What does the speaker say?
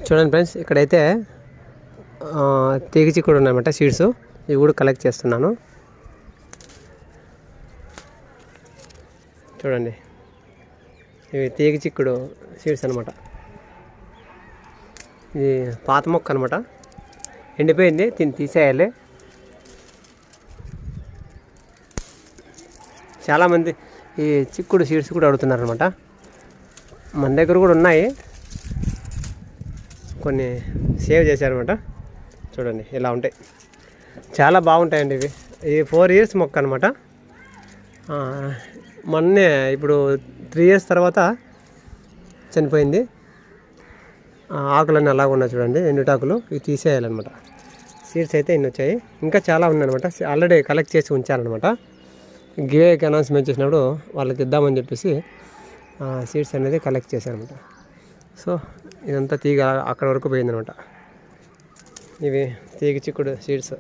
చూడండి ఫ్రెండ్స్, ఇక్కడైతే తీగ చిక్కుడు ఉన్నాయన్నమాట సీడ్స్. ఇవి కూడా కలెక్ట్ చేస్తున్నాను. చూడండి, ఇవి తీగ చిక్కుడు సీడ్స్ అనమాట. ఇది పాత మొక్క అనమాట, ఎండిపోయింది, తీసేయాలి. చాలామంది ఈ చిక్కుడు సీడ్స్ కూడా అడుగుతున్నారు అనమాట. మన దగ్గర కూడా ఉన్నాయి, కొన్ని సేవ్ చేశారనమాట. చూడండి ఇలా ఉంటాయి, చాలా బాగుంటాయండి ఇవి. ఇది 4 years మొక్క అనమాట. మొన్నే ఇప్పుడు 3 years తర్వాత చనిపోయింది. ఆకులన్నీ అలాగ ఉన్నాయి చూడండి, ఎండుటాకులు. ఇవి తీసేయాలన్నమాట. సీడ్స్ అయితే ఇన్ని వచ్చాయి, ఇంకా చాలా ఉన్నాయన్నమాట. ఆల్రెడీ కలెక్ట్ చేసి ఉంచారనమాట. గివేకి అనౌన్స్మెంట్ చేసినప్పుడు వాళ్ళకి ఇద్దామని చెప్పేసి సీడ్స్ అనేది కలెక్ట్ చేశారనమాట. సో ఇదంతా తీగ అక్కడ వరకు పోయిందనమాట. ఇవి తీగ చిక్కుడు సీడ్స్.